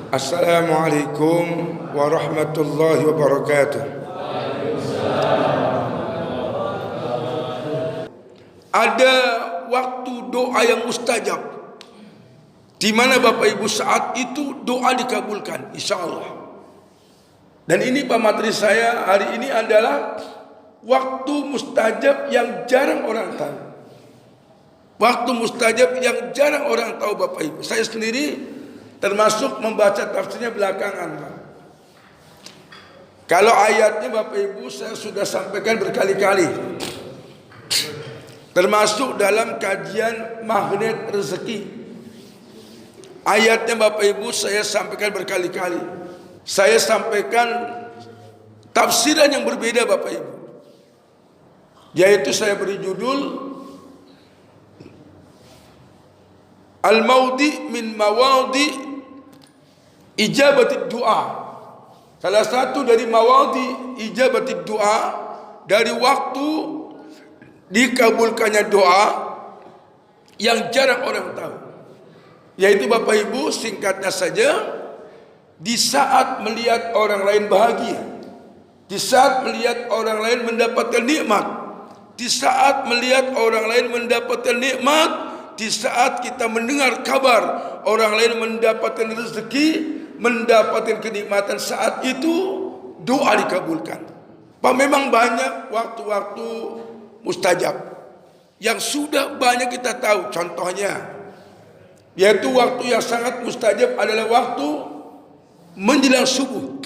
Assalamualaikum warahmatullahi wabarakatuh. Ada waktu doa yang mustajab, di mana Bapak Ibu saat itu doa dikabulkan, insya Allah. Dan ini Pak Materi saya hari ini adalah waktu mustajab yang jarang orang tahu. Waktu mustajab yang jarang orang tahu Bapak Ibu. Saya sendiri termasuk membaca tafsirnya belakangan, Pak. Kalau ayatnya Bapak Ibu saya sudah sampaikan berkali-kali, termasuk dalam kajian magnet rezeki. Ayatnya Bapak Ibu saya sampaikan berkali-kali. Saya sampaikan tafsiran yang berbeda Bapak Ibu, yaitu saya beri judul Al-Maudi min Mawadi Ijabatid Doa. Salah satu dari Mawadi Ijabatid Doa, dari waktu dikabulkannya doa yang jarang orang tahu, yaitu Bapak Ibu singkatnya saja, di saat melihat orang lain bahagia, di saat melihat orang lain mendapatkan nikmat, di saat melihat orang lain mendapatkan nikmat, di saat kita mendengar kabar orang lain mendapatkan rezeki, mendapatkan kenikmatan, saat itu doa dikabulkan. Pak, memang banyak waktu-waktu mustajab yang sudah banyak kita tahu. Contohnya, yaitu waktu yang sangat mustajab adalah waktu menjelang subuh.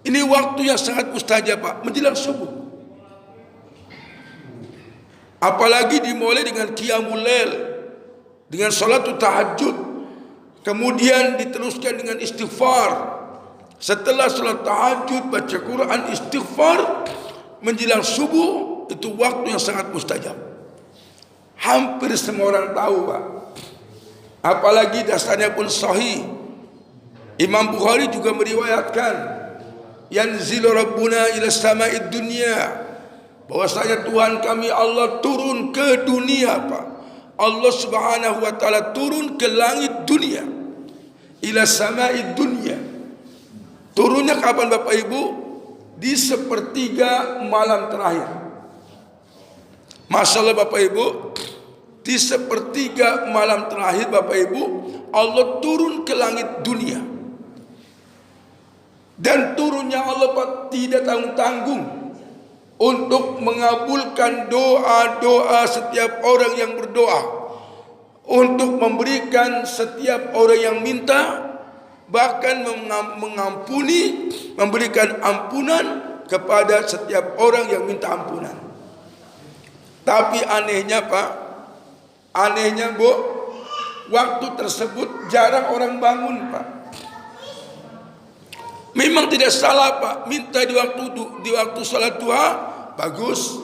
Ini waktu yang sangat mustajab, Pak, menjelang subuh. Apalagi dimulai dengan qiyamul lail, dengan salatul tahajud, kemudian diteruskan dengan istighfar. Setelah salat tahajud, baca Quran, istighfar, menjelang subuh, itu waktu yang sangat mustajab. Hampir semua orang tahu, Pak. Apalagi dasarnya pun sahih. Imam Bukhari juga meriwayatkan, yanzilu rabbuna ila sama'id dunya, bahwasanya Tuhan kami Allah turun ke dunia, Pak. Allah Subhanahu wa taala turun ke langit dunia, ila sama'id dunya. Turunnya kapan Bapak Ibu? Di sepertiga malam terakhir. Masalah Bapak Ibu, di sepertiga malam terakhir Bapak Ibu, Allah turun ke langit dunia. Dan turunnya Allah, Pak, tidak tanggung-tanggung untuk mengabulkan doa-doa setiap orang yang berdoa, untuk memberikan setiap orang yang minta, bahkan mengampuni, memberikan ampunan kepada setiap orang yang minta ampunan. Tapi anehnya, Pak, anehnya, Bu, waktu tersebut jarang orang bangun, Pak. Memang tidak salah, Pak, minta di waktu salat duha bagus,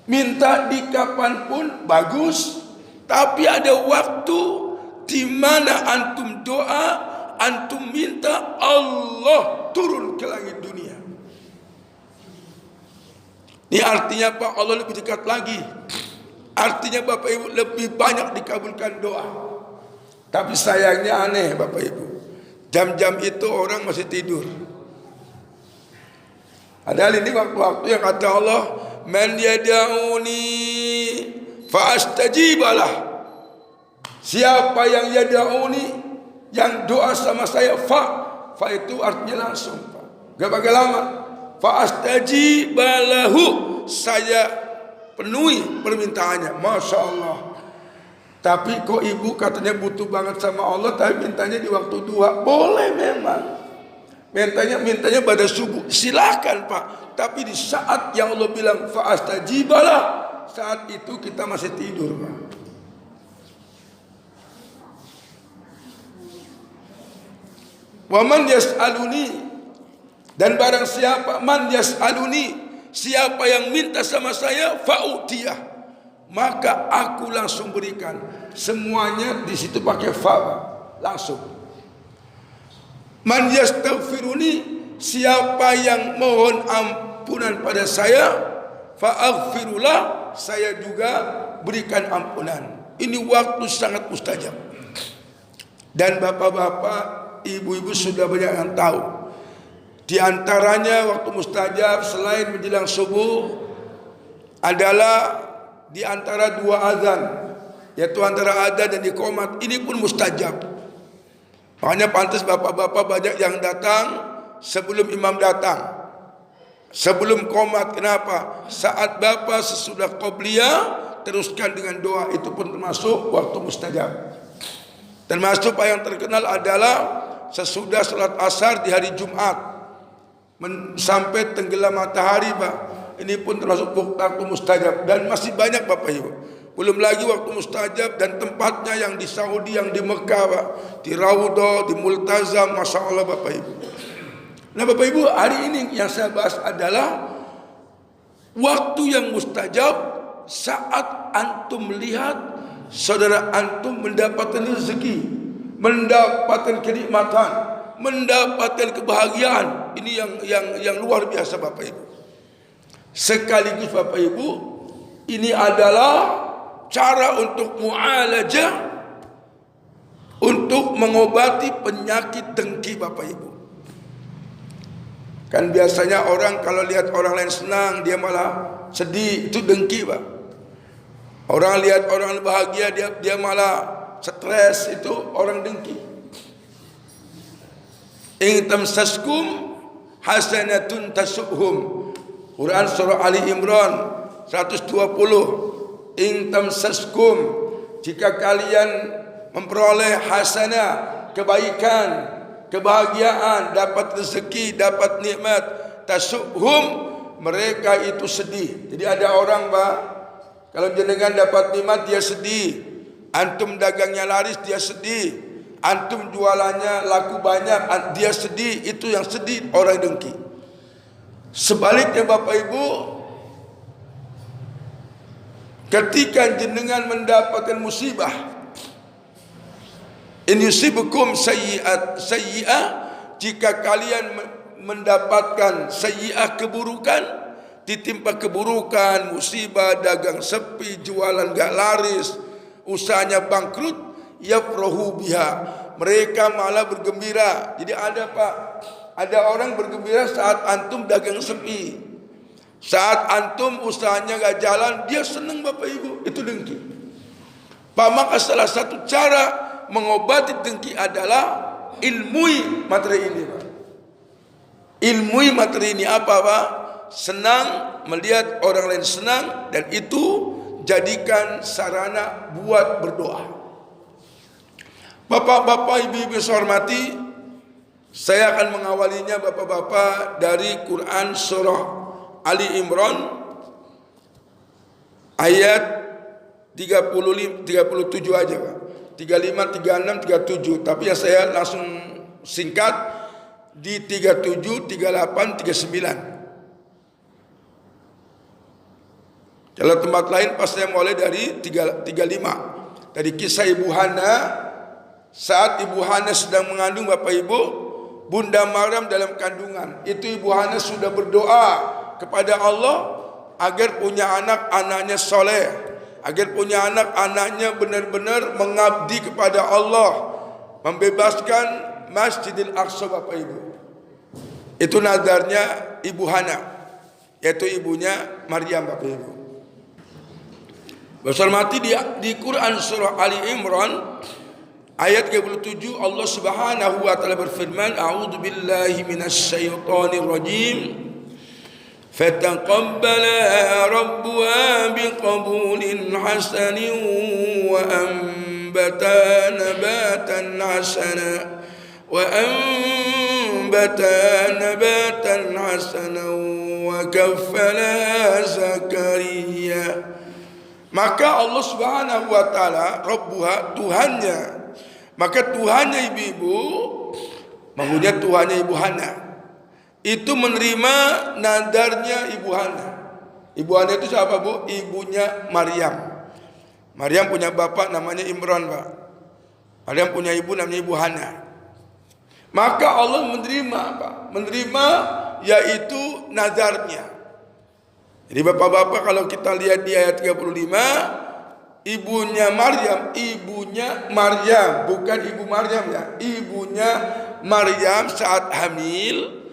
minta di kapan pun bagus, tapi ada waktu di mana antum doa, antum minta, Allah turun ke langit dunia. Ini artinya, Pak, Allah lebih dekat lagi. Artinya Bapak Ibu lebih banyak dikabulkan doa. Tapi sayangnya aneh Bapak Ibu, jam-jam itu orang masih tidur. Padahal ini waktu-waktu yang kata Allah, man yada'uni fa'astajibalah. Siapa yang yada'uni, yang doa sama saya, fa itu artinya langsung, Pak, gak pakai lama. Fa'astajibalahu, saya penuhi permintaannya. Masya Allah. Tapi kok ibu katanya butuh banget sama Allah, tapi mintanya di waktu duha. Boleh memang, mintanya pada subuh, silakan, Pak. Tapi di saat yang Allah bilang fa'astajibalah, saat itu kita masih tidur, Pak. Wa man yas'aluni, dan barang siapa, man yas'aluni, siapa yang minta sama saya, fa'utiyah, maka aku langsung berikan. Semuanya di situ pakai fa, langsung. Man yastaghfiruni, siapa yang mohon ampunan pada saya, fa'aghfirullah, saya juga berikan ampunan. Ini waktu sangat mustajab. Dan bapak-bapak ibu-ibu sudah banyak yang tahu. Di antaranya waktu mustajab selain menjelang subuh adalah di antara dua azan, yaitu antara adzan dan iqamat. Ini pun mustajab. Makanya pantas bapak-bapak banyak yang datang sebelum imam datang, sebelum qomat. Kenapa? Saat bapak sesudah qobliyah teruskan dengan doa, itu pun termasuk waktu mustajab. Termasuk yang terkenal adalah sesudah salat asar di hari Jumat sampai tenggelam matahari, Pak. Ini pun termasuk waktu mustajab. Dan masih banyak Bapak Ibu. Belum lagi waktu mustajab dan tempatnya yang di Saudi, yang di Mekah, Pak. Di Raudhah, di Multazam, Masya Allah Bapak Ibu. Nah Bapak Ibu, hari ini yang saya bahas adalah waktu yang mustajab saat antum melihat saudara antum mendapatkan rezeki, mendapatkan kenikmatan, mendapatkan kebahagiaan. Ini yang luar biasa Bapak Ibu. Sekaligus Bapak Ibu, ini adalah cara untuk mu'alajah, untuk mengobati penyakit dengki Bapak Ibu. Kan biasanya orang kalau lihat orang lain senang, dia malah sedih, itu dengki Pak. Orang lihat orang bahagia, dia malah stres, itu orang dengki. In tamsaskum hasanatun tasuhum. Quran surah Ali Imran 120. In tamsaskum, jika kalian memperoleh hasanah, kebaikan, kebahagiaan, dapat rezeki, dapat nikmat, tasuhum, mereka itu sedih. Jadi ada orang, Pak, kalau jenengan dapat nikmat dia sedih. Antum dagangnya laris dia sedih. Antum jualannya laku banyak dia sedih. Itu yang sedih orang dengki. Sebaliknya Bapak Ibu, ketika jenengan mendapatkan musibah, in yusibukum sayyi'ah, jika kalian mendapatkan sayyi'ah, keburukan, ditimpa keburukan, musibah, dagang sepi, jualan gak laris, usahanya bangkrut, yafrahu biha, mereka malah bergembira. Jadi ada Pak, ada orang bergembira saat antum dagang sepi, saat antum usahanya gak jalan, dia senang Bapak Ibu. Itu dengki Pak. Maka salah satu cara mengobati dengki adalah ilmui materi ini Pak. Ilmui materi ini apa Pak? Senang melihat orang lain senang, dan itu jadikan sarana buat berdoa. Bapak-bapak, ibu-ibu saya hormati, saya akan mengawalinya bapak-bapak dari Quran surah Ali Imran ayat 37 aja Pak. 35, 36, 37. Tapi yang saya langsung singkat di 37, 38, 39. Kalau tempat lain pas saya mulai dari 35. Dari kisah Ibu Hana. Saat Ibu Hana sedang mengandung Bapak Ibu, Bunda Maryam dalam kandungan. Itu Ibu Hana sudah berdoa kepada Allah agar punya anak-anaknya soleh, agar punya anak-anaknya benar-benar mengabdi kepada Allah, membebaskan Masjidil Aqsa Bapak Ibu. Itu nadarnya Ibu Hana, yaitu ibunya Maryam Bapak Ibu. Bersalmati di Quran surah Ali Imran ayat 37, Allah Subhanahu wa taala berfirman, A'udzu billahi minasy syaithanir rajim. Fataqabbala rabbuha biqabulin hasanin wa anbata nabatan hasana wa kaffala Zakaria. Maka Allah Subhanahu wa taala, Rabbuha, Tuhannya. Maka Tuhannya ibu-ibu, maksudnya Tuhannya Ibu Hana, itu menerima nadarnya Ibu Hana. Ibu Hana itu siapa Bu? Ibunya Maryam. Maryam punya bapak namanya Imran Pak. Maryam punya ibu namanya Ibu Hana. Maka Allah menerima Pak, menerima yaitu nadarnya. Jadi bapak-bapak kalau kita lihat di ayat 35, ibunya Maryam, bukan ibu Maryam ya, ibunya Maryam saat hamil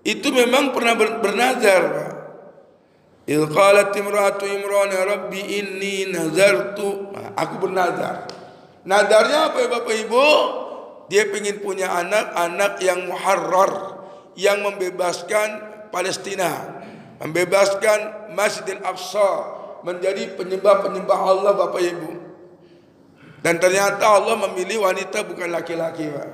itu memang pernah bernazar, Pak. Il qalat imra'atu Imran rabbi inni nazartu, aku bernazar. Nadarnya apa ya Bapak Ibu? Dia ingin punya anak yang muharrar, yang membebaskan Palestina, membebaskan Masjidil Aqsa, menjadi penyembah Allah Bapak Ibu. Dan ternyata Allah memilih wanita bukan laki-laki, Pak.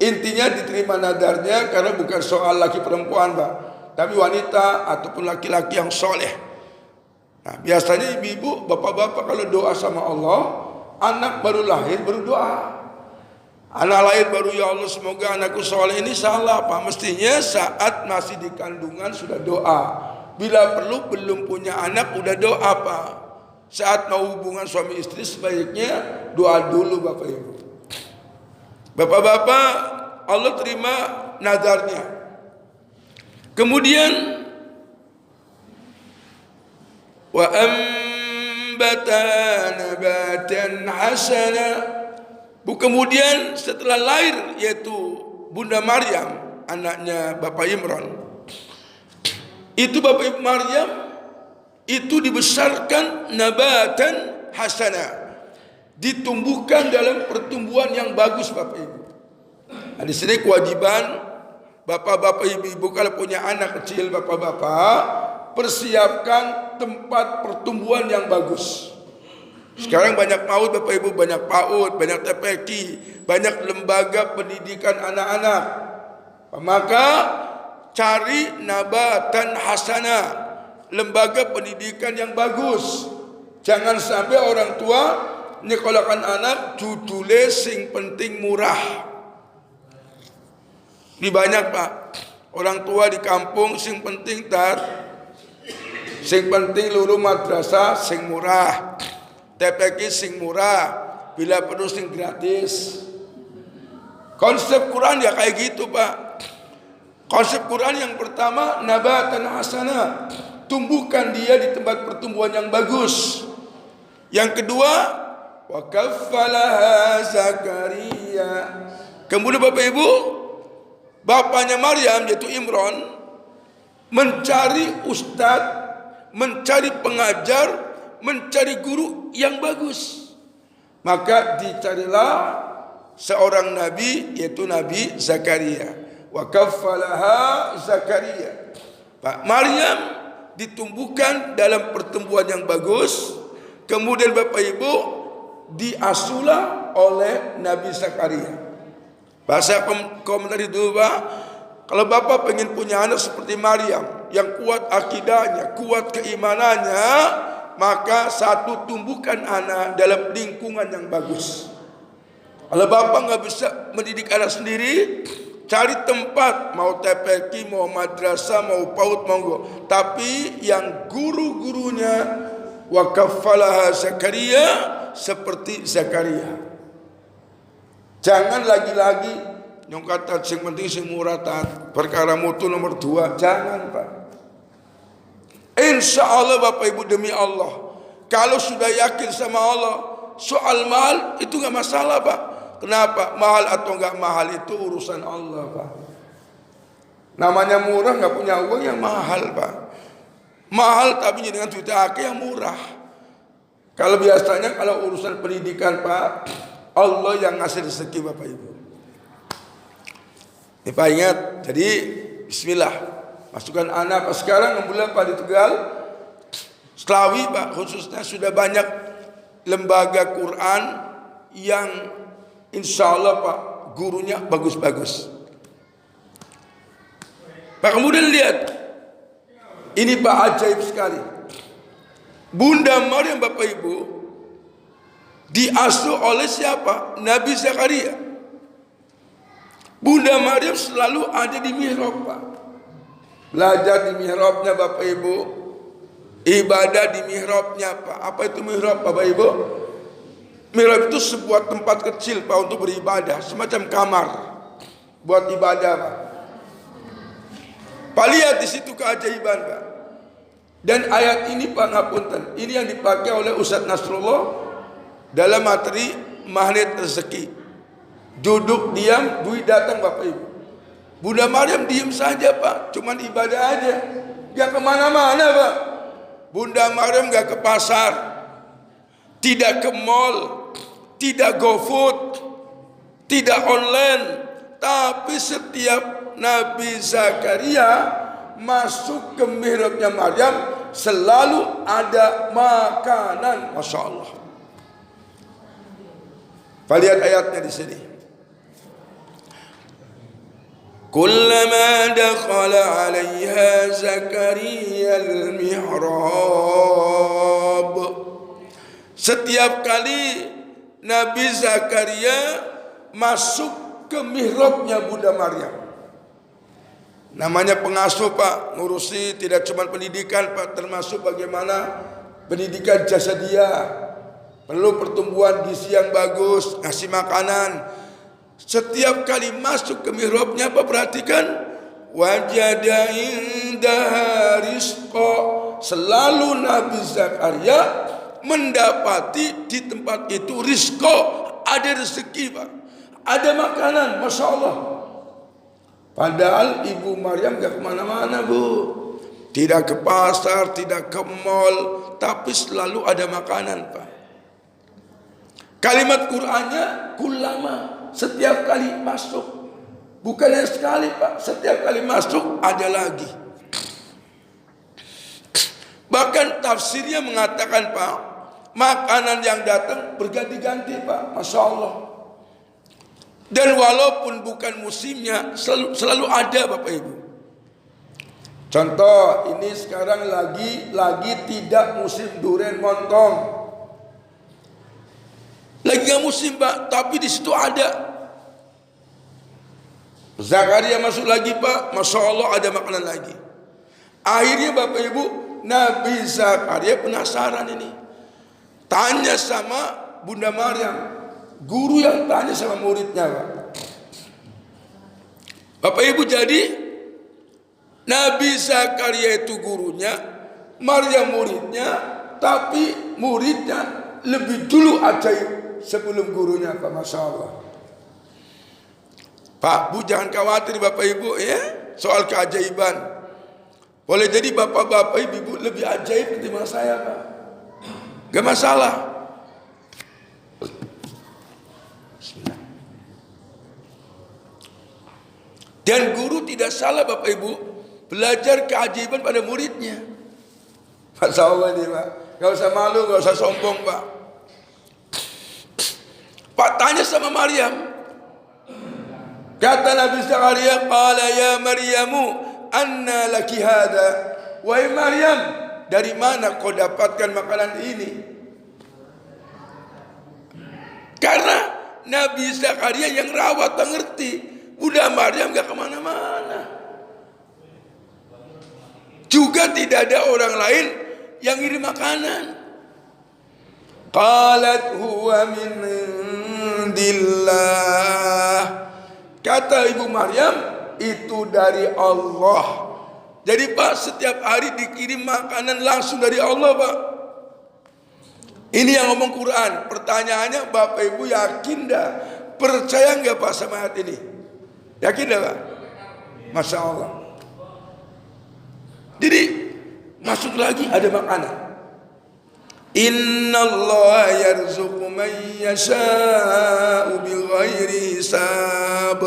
Intinya diterima nadarnya karena bukan soal laki perempuan, Pak, tapi wanita ataupun laki-laki yang soleh. Nah, biasanya ibu-ibu, bapak-bapak kalau doa sama Allah, anak baru lahir baru doa. Anak lahir baru, ya Allah semoga anakku soleh. Ini salah, Pak. Mestinya saat masih di kandungan sudah doa. Bila perlu belum punya anak udah doa, Pak. Saat mau hubungan suami istri sebaiknya doa dulu, Bapak Ibu. Bapak-bapak, Allah terima nazarnya. Kemudian wa ambata nabatan hasana. Kemudian setelah lahir, yaitu Bunda Maryam, anaknya Bapak Imran, itu Bapak Ibu Maryam itu dibesarkan nabatan hasana, ditumbuhkan dalam pertumbuhan yang bagus, Bapak Ibu. Nah, di sini kewajiban bapak-bapak ibu-ibu kalau punya anak kecil, bapak-bapak, persiapkan tempat pertumbuhan yang bagus. Sekarang banyak PAUD, Bapak Ibu, banyak PAUD, banyak TPQ, banyak lembaga pendidikan anak-anak. Maka cari nabatan hasanah, lembaga pendidikan yang bagus. Jangan sampai orang tua nyekolakan anak judule sing penting murah. Ini banyak, Pak, orang tua di kampung sing penting sing penting luru madrasah sing murah, TPQ sing murah, bila perlu sing gratis. Konsep Quran ya kayak gitu, Pak. Konsep Quran yang pertama nabatan hasanah, tumbuhkan dia di tempat pertumbuhan yang bagus. Yang kedua wa kaffalaha Zakaria. Kemudian Bapak Ibu, bapaknya Maryam yaitu Imran mencari ustadz, mencari pengajar, mencari guru yang bagus. Maka dicarilah seorang nabi yaitu Nabi Zakaria. Wa kaffalaha Zakaria. Pak Maryam ditumbuhkan dalam pertumbuhan yang bagus. Kemudian Bapak Ibu diasuhlah oleh Nabi Zakaria. Bahasa komentar itu, Pak, kalau Bapak pengen punya anak seperti Maryam yang kuat akidahnya, kuat keimanannya, maka satu, tumbuhkan anak dalam lingkungan yang bagus. Kalau Bapak nggak bisa mendidik anak sendiri, cari tempat, mau TPQ, mau madrasah, mau PAUD, monggo. Tapi yang guru-gurunya wa kaffalaha Zakaria seperti Zakaria. Jangan lagi-lagi yang kata sing penting sing murah perkara mutu nomor 2. Jangan, Pak. Insya Allah Bapak Ibu, demi Allah, kalau sudah yakin sama Allah, soal mahal itu nggak masalah, Pak. Kenapa? Mahal atau nggak mahal itu urusan Allah, Pak. Namanya murah, nggak punya uang yang mahal, Pak. Mahal tapi dengan duit akeh yang murah. Kalau biasanya kalau urusan pendidikan, Pak, Allah yang ngasih rezeki, Bapak Ibu. Ini Pak ingat, jadi bismillah, masukkan anak. Sekarang alhamdulillah Pak di Tegal, Selawi, Pak, khususnya sudah banyak lembaga Quran yang insya Allah, Pak, gurunya bagus-bagus. Pak kemudian lihat, ini Pak ajaib sekali. Bunda Maryam, Bapak Ibu, diasuh oleh siapa? Nabi Zakaria. Bunda Maryam selalu ada di mihrab, Pak. Belajar di mihrabnya, Bapak Ibu. Ibadah di mihrabnya, Pak. Apa itu mihrab, Bapak Ibu? Mihrab itu sebuah tempat kecil, Pak, untuk beribadah, semacam kamar buat ibadah, Pak. Pak lihat di situ keajaiban, Pak. Dan ayat ini, Pak, ngapunten, ini yang dipakai oleh Ustadz Nasrullah dalam materi magnet rezeki. Duduk diam, duit datang Bapak Ibu. Bunda Maryam diam saja Pak, cuman ibadah aja, gak kemana-mana Pak. Bunda Maryam gak ke pasar, tidak ke mall, tidak GoFood, tidak online. Tapi setiap Nabi Zakaria masuk ke mihrabnya Maryam, selalu ada makanan. Masya Allah. Kita lihat ayatnya di sini. Kullama dakhala 'alaiha Zakaria al-mihrab. Setiap kali Nabi Zakaria masuk ke mihrabnya Bunda Maryam. Namanya pengasuh Pak, ngurusi tidak cuma pendidikan Pak, termasuk bagaimana pendidikan jasadiah. Perlu pertumbuhan gizi yang bagus, ngasih makanan. Setiap kali masuk ke mihrabnya Pak, perhatikan, wajada indaha rizqa. Selalu Nabi Zakaria mendapati di tempat itu rizqa, ada rezeki Pak, ada makanan, Masya Allah. Padahal Ibu Maryam gak kemana-mana Bu, tidak ke pasar, tidak ke mall, tapi selalu ada makanan Pak. Kalimat Qur'annya kullama, setiap kali masuk, bukan yang sekali Pak, setiap kali masuk ada lagi. Bahkan tafsirnya mengatakan Pak, makanan yang datang berganti-ganti Pak, Masya Allah. Dan walaupun bukan musimnya, selalu ada Bapak Ibu. Contoh, ini sekarang lagi tidak musim durian montong. Lagi gak musim Pak, tapi di situ ada. Zakaria masuk lagi Pak, Masya Allah ada makanan lagi. Akhirnya Bapak Ibu, Nabi Zakaria penasaran ini, tanya sama Bunda Maryam. Guru yang tanya sama muridnya Pak. Bapak Ibu, jadi Nabi Zakaria itu gurunya, Maryam muridnya, tapi muridnya lebih dulu ajaib sebelum gurunya Pak, Masya Allah. Pak Bu, jangan khawatir Bapak Ibu ya, soal keajaiban. Boleh jadi bapak-bapak ibu lebih ajaib ketimbang saya Pak, gak masalah. Dan guru tidak salah Bapak Ibu belajar keajaiban pada muridnya. Masya Allah ini Pak, gak usah malu, gak usah sombong Pak. Pak tanya sama Maryam, kata Nabi Zakaria, qala ya Maryamu anna laki hada. Wahai Maryam, dari mana kau dapatkan makanan ini? Karena Nabi Zakaria yang rawat, tak ngerti. Bunda Maryam gak kemana-mana. Juga tidak ada orang lain yang ngirim makanan. Qalat huwa min indillah. Kata Ibu Maryam, itu dari Allah. Jadi Pak, setiap hari dikirim makanan langsung dari Allah Pak. Ini yang ngomong Quran. Pertanyaannya, Bapak Ibu yakin dah, percaya nggak Pak sama ayat ini? Yakin dah Pak? Masya Allah. Jadi masuk lagi ada makanan. Inna Allah yarzuqu man yasha'u bighairi hisab.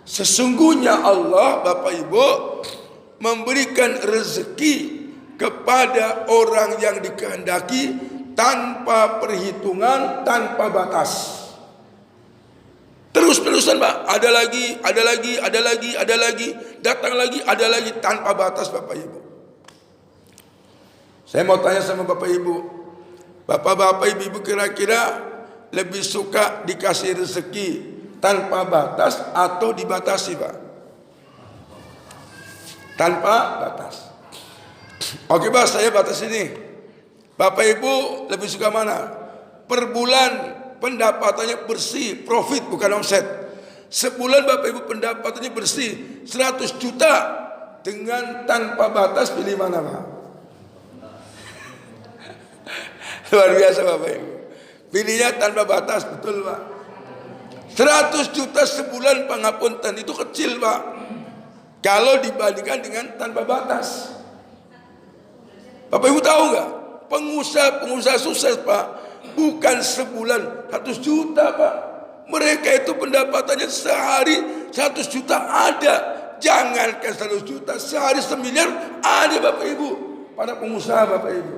Sesungguhnya Allah Bapak Ibu memberikan rezeki kepada orang yang dikehendaki tanpa perhitungan, tanpa batas. Terus-terusan Pak, ada lagi, datang lagi, ada lagi, tanpa batas Bapak Ibu. Saya mau tanya sama Bapak Ibu, Bapak-bapak Ibu kira-kira lebih suka dikasih rezeki tanpa batas atau dibatasi Pak? Tanpa batas. Oke Pak, saya batas ini. Bapak Ibu lebih suka mana? Per bulan pendapatannya bersih, profit bukan omset. Sebulan Bapak Ibu pendapatannya bersih 100 juta dengan tanpa batas, pilih mana Pak? Luar biasa Bapak Ibu. Pilihnya tanpa batas, betul Pak. 100 juta sebulan pangapunten itu kecil Pak, kalau dibandingkan dengan tanpa batas. Bapak Ibu tahu nggak? Pengusaha sukses Pak, bukan sebulan 100 juta Pak. Mereka itu pendapatannya sehari 100 juta ada. Jangankan 100 juta, sehari 1 miliar ada Bapak Ibu. Para pengusaha Bapak Ibu.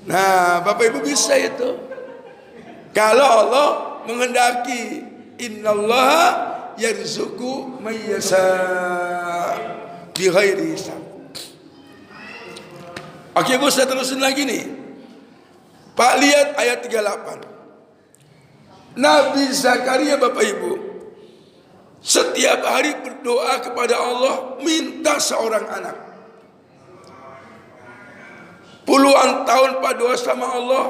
Nah Bapak Ibu bisa itu, kalau Allah menghendaki. Innallaha yarzuqu may yasha bighairi hisab. Oke Bu, saya terusin lagi nih. Pak, lihat ayat 38. Nabi Zakaria Bapak Ibu setiap hari berdoa kepada Allah minta seorang anak. Puluhan tahun Pak doa sama Allah,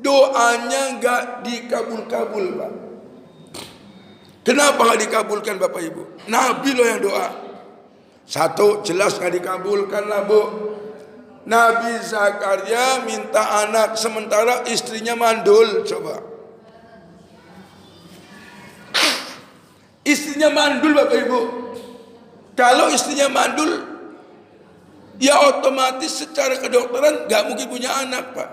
doanya gak dikabul-kabul Pak. Kenapa gak dikabulkan Bapak Ibu? Nabi loh yang doa. Satu, jelas gak dikabulkan lah Bu. Nabi Zakaria minta anak sementara istrinya mandul. Coba, istrinya mandul Bapak Ibu. Kalau istrinya mandul, ya otomatis secara kedokteran gak mungkin punya anak Pak.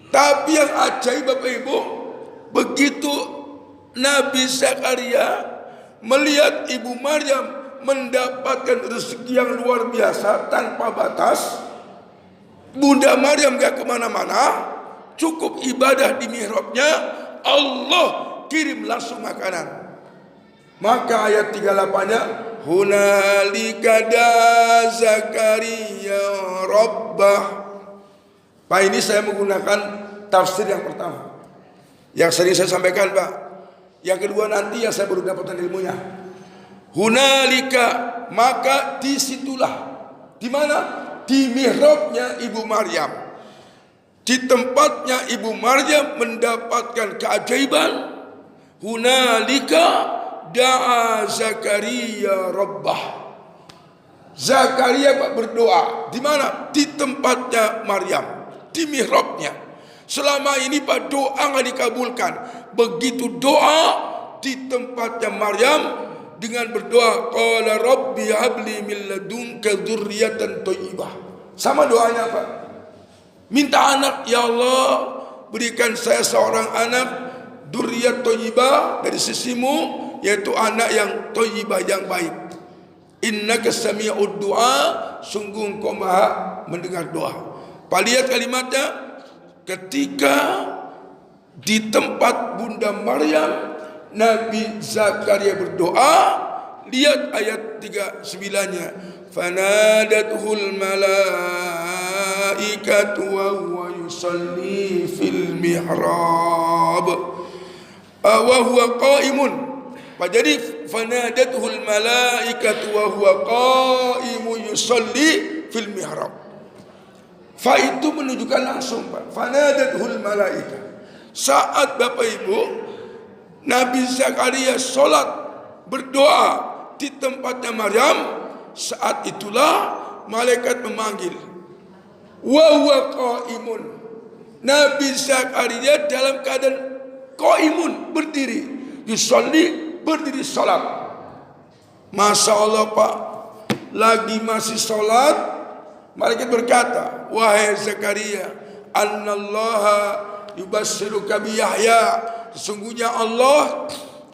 Tapi yang ajaib Bapak Ibu, begitu Nabi Zakaria melihat Ibu Maryam mendapatkan rezeki yang luar biasa tanpa batas, Bunda Maryam gak kemana-mana, cukup ibadah di mihrabnya, Allah kirim langsung makanan. Maka ayat 38-nya, hunalika da Zakaria rabbah. Pak, ini saya menggunakan tafsir yang pertama, yang sering saya sampaikan Pak. Yang kedua nanti yang saya baru dapatkan ilmunya. Hunalika, maka disitulah. Di mana? Di mihrabnya Ibu Maryam. Di tempatnya Ibu Maryam mendapatkan keajaiban. Hunalika da'a Zakaria rabbah. Zakaria Pak berdoa. Di mana? Di tempatnya Maryam, di mihrabnya. Selama ini Pak doa nggak dikabulkan. Begitu doa di tempatnya Maryam dengan berdoa, qala rabbi habli min ladunka dzurriyyatan thayyibah. Sama doanya Pak. Minta anak, ya Allah berikan saya seorang anak dzurriyyat thayyibah dari sisimu, yaitu anak yang thayyibah, yang baik. Innaka sami'ud du'a, sungguh Engkau Maha mendengar doa. Pak, lihat kalimatnya, ketika di tempat Bunda Maryam Nabi Zakaria berdoa, lihat ayat 39-nya, fanadathul malaikatu wa huwa yusalli fil mihrab wa huwa qaimun. Pak, jadi fanadathul malaikatu wa huwa qaimun yusalli fil mihrab. Fa itu menunjukkan langsung Pak, fanadathul malaika. Saat Bapak Ibu Nabi Zakaria sholat berdoa di tempatnya Maryam, saat itulah malaikat memanggil. Wa huwa qaimun. Nabi Zakaria dalam keadaan qaimun, berdiri, yusolli, berdiri sholat. Masya Allah Pak, lagi masih sholat, malaikat berkata, wahai Zakaria, annallaha yubassiruka bi Yahya. Sesungguhnya Allah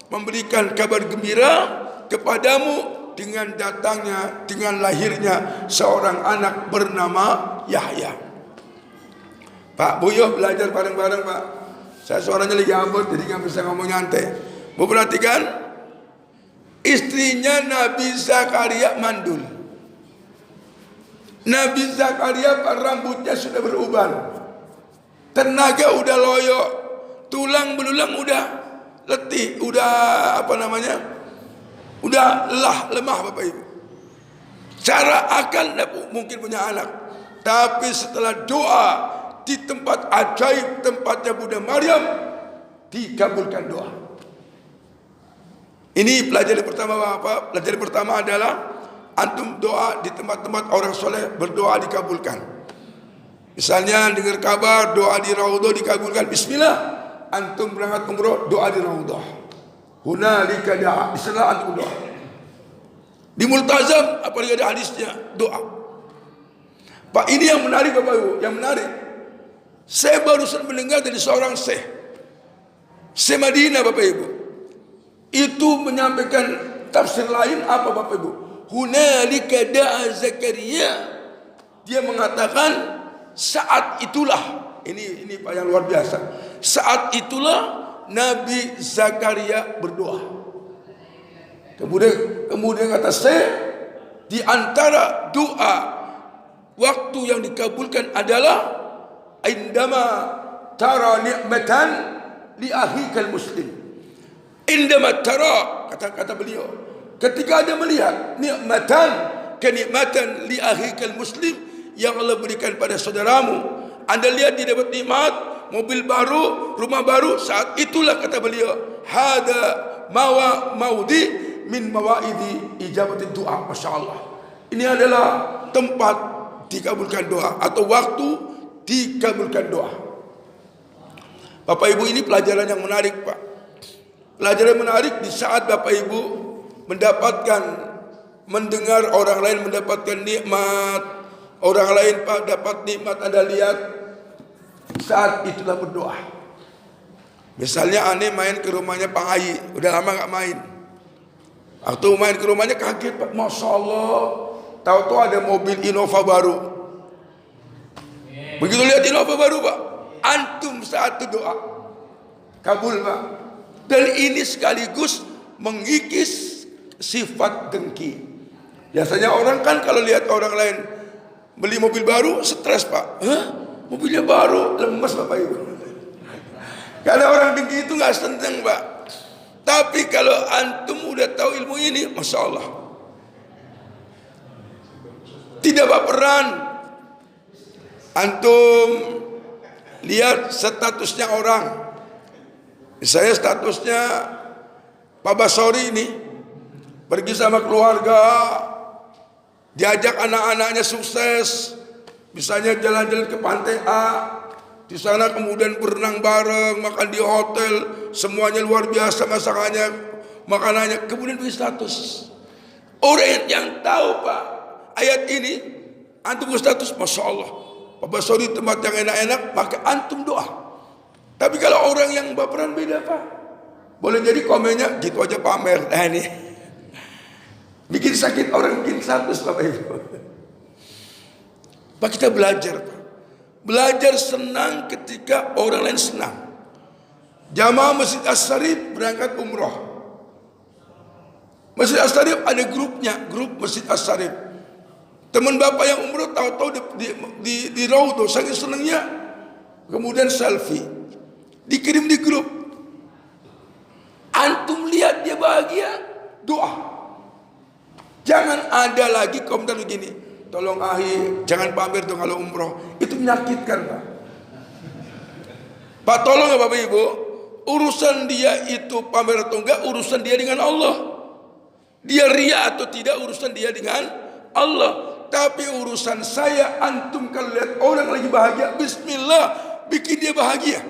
memberikan kabar gembira kepadamu dengan datangnya, dengan lahirnya seorang anak bernama Yahya. Pak, Bu yuk belajar bareng-bareng Pak. Saya suaranya lagi abot jadi nggak bisa ngomong nyantai. Bu perhatikan, istrinya Nabi Zakaria mandul. Nabi Zakaria Pak rambutnya sudah beruban, tenaga udah loyo, tulang belulang udah letih, udah udah lemah Bapak Ibu. Cara akal tidak mungkin punya anak. Tapi setelah doa di tempat ajaib, tempatnya Bunda Maryam, dikabulkan doa. Ini pelajaran pertama Bapak. Pelajaran pertama adalah antum doa di tempat-tempat orang soleh, berdoa dikabulkan. Misalnya dengar kabar doa di Raudhah dikabulkan, bismillah, antum berangkat umroh, doa di Raudhah. Hunalika da'a, di sana antum doa. Di Multazam, apalagi ada hadisnya, doa. Pak, ini yang menarik Bapak Ibu, yang menarik. Saya barusan mendengar dari seorang Syekh Madinah Bapak Ibu. Itu menyampaikan tafsir lain apa Bapak Ibu? Hunalika da'a Zakaria. Dia mengatakan saat itulah, ini Pak yang luar biasa. Saat itulah Nabi Zakaria berdoa. Kemudian kata saya, di antara doa waktu yang dikabulkan adalah indama tara ni'matan li akhikal muslim. Indama tara, kata beliau, ketika Anda melihat nikmatan, kenikmatan li akhikal muslim yang Allah berikan pada saudaramu, Anda lihat dia dapat nikmat, mobil baru, rumah baru, saat itulah kata beliau, hada maudi min mawaidi ijabati doa. Masya Allah, ini adalah tempat dikabulkan doa atau waktu dikabulkan doa. Bapak Ibu, ini pelajaran yang menarik Pak. Pelajaran menarik di saat Bapak Ibu mendengar orang lain mendapatkan nikmat, orang lain Pak dapat nikmat, Anda lihat, saat itulah berdoa. Misalnya aneh main ke rumahnya Pak Ayi, udah lama gak main. Waktu main ke rumahnya kaget Pak, Masya Allah, tahu-tahu ada mobil Innova baru. Begitu lihat Innova baru Pak, antum saat itu doa kabul Pak. Dan ini sekaligus mengikis sifat dengki. Biasanya orang kan kalau lihat orang lain beli mobil baru stres Pak. Hah? Mobilnya baru, lemes Bapak Ibu. Karena orang dengki itu gak senang Pak. Tapi kalau antum udah tahu ilmu ini, Masya Allah, tidak baperan. Antum lihat statusnya orang. Misalnya statusnya Pak Basori ini pergi sama keluarga, diajak anak-anaknya sukses, misalnya jalan-jalan ke pantai A, di sana kemudian berenang bareng, makan di hotel, semuanya luar biasa masakannya, makanannya, kemudian beri status. Orang yang tahu Pak ayat ini, antum berstatus, Masya Allah, Pak Basori tempat yang enak-enak, maka antum doa. Tapi kalau orang yang baperan beda Pak. Boleh jadi komennya gitu aja pamer. Nah ini bikin sakit orang, bikin status Bapak Ibu. Pak, kita belajar Pak. Belajar senang ketika orang lain senang. Jamaah Masjid As-Sarif berangkat umroh. Masjid As-Sarif ada grupnya, grup Masjid As-Sarif. Teman bapak yang umroh tahu-tahu di Raudhah, saking senangnya, kemudian selfie, dikirim di grup. Antum lihat dia bahagia, doa. Jangan ada lagi komentar begini, tolong ahi, jangan pamer dong kalau umroh. Itu menyakitkan Pak. Pak, tolong ya Bapak Ibu, urusan dia itu pamer atau enggak, urusan dia dengan Allah. Dia ria atau tidak, urusan dia dengan Allah. Tapi urusan saya, antum kalau lihat orang lagi bahagia, bismillah, bikin dia bahagia.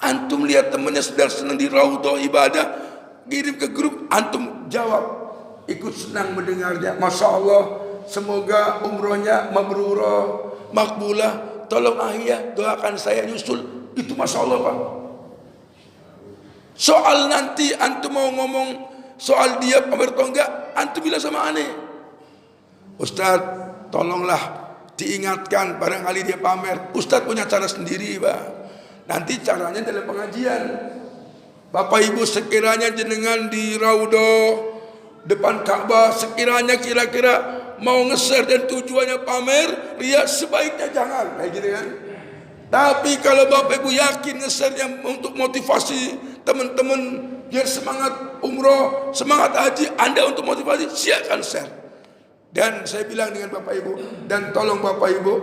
Antum lihat temannya sedang senang di Raudhah ibadah, kirim ke grup, antum jawab, ikut senang mendengarnya. Masya Allah, semoga umrohnya mabrurah, makbulah. Tolong ahiyah, doakan saya nyusul. Itu Masya Allah Pak. Soal nanti antum mau ngomong soal dia pamer atau enggak, antum bilang sama aneh, Ustaz, tolonglah diingatkan, barangkali dia pamer. Ustaz punya cara sendiri Pak. Nanti caranya dalam pengajian. Bapak Ibu, sekiranya jenengan di Raudhah depan Ka'bah, sekiranya kira-kira mau nge-share dan tujuannya pamer, ria, sebaiknya jangan kayak gitu kan. Tapi kalau Bapak Ibu yakin nge-share yang untuk motivasi teman-teman biar semangat umroh, semangat haji, Anda untuk motivasi, silakan share. Dan saya bilang dengan Bapak Ibu, dan tolong Bapak Ibu,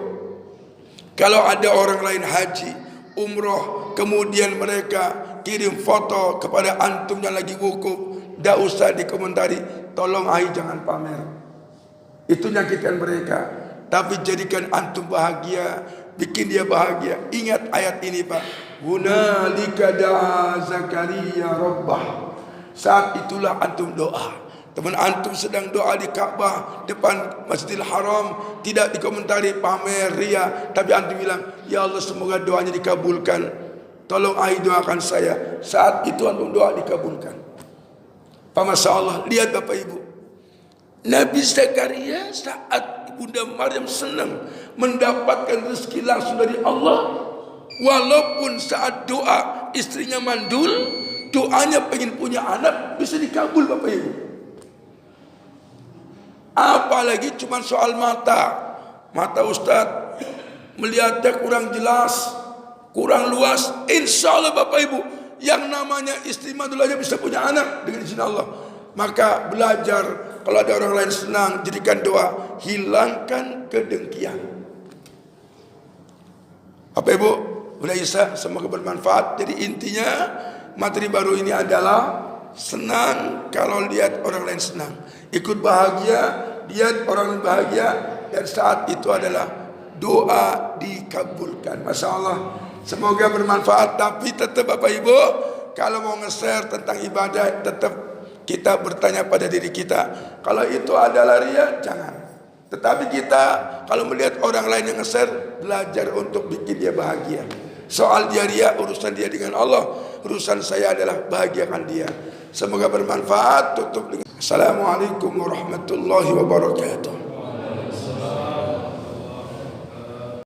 kalau ada orang lain haji, umroh, kemudian mereka kirim foto kepada antum yang lagi wukuf, tidak usah dikomentari, tolong jangan pamer. Itu menyakitkan mereka. tapi jadikan antum bahagia, bikin dia bahagia. Ingat ayat ini Pak. Hunalika da'a Zakaria rabbah. Saat itulah antum doa. Teman antum sedang doa di Ka'bah depan Masjidil Haram, tidak dikomentari pamer ria, tapi antum bilang, ya Allah semoga doanya dikabulkan. Tolong doakan saya. Saat itu antum doa dikabulkan. Pak Masya Allah, lihat Bapak Ibu. Nabi Zakaria saat Bunda Maryam senang mendapatkan rezeki langsung dari Allah. Walaupun saat doa istrinya mandul, doanya pengen punya anak bisa dikabul Bapak Ibu. Apalagi cuma soal mata. Mata Ustadz melihatnya kurang jelas, kurang luas. Insya Allah Bapak Ibu, yang namanya istri mandul aja bisa punya anak dengan izin Allah. Maka belajar, kalau ada orang lain senang, jadikan doa, hilangkan kedengkian. Bapak Ibu, Bunda Isa, semoga bermanfaat. Jadi intinya materi baru ini adalah senang kalau lihat orang lain senang, ikut bahagia, lihat orang lain bahagia, dan saat itu adalah doa dikabulkan. Masya Allah, semoga bermanfaat. Tapi tetap Bapak Ibu, kalau mau nge-share tentang ibadah, tetap kita bertanya pada diri kita. Kalau itu adalah ria, jangan. Tetapi kita kalau melihat orang lain yang nge-share, belajar untuk bikin dia bahagia. Soal dia ria, urusan dia dengan Allah. Urusan saya adalah bahagiakan dia. Semoga bermanfaat. Tutup dengan Assalamualaikum warahmatullahi wabarakatuh.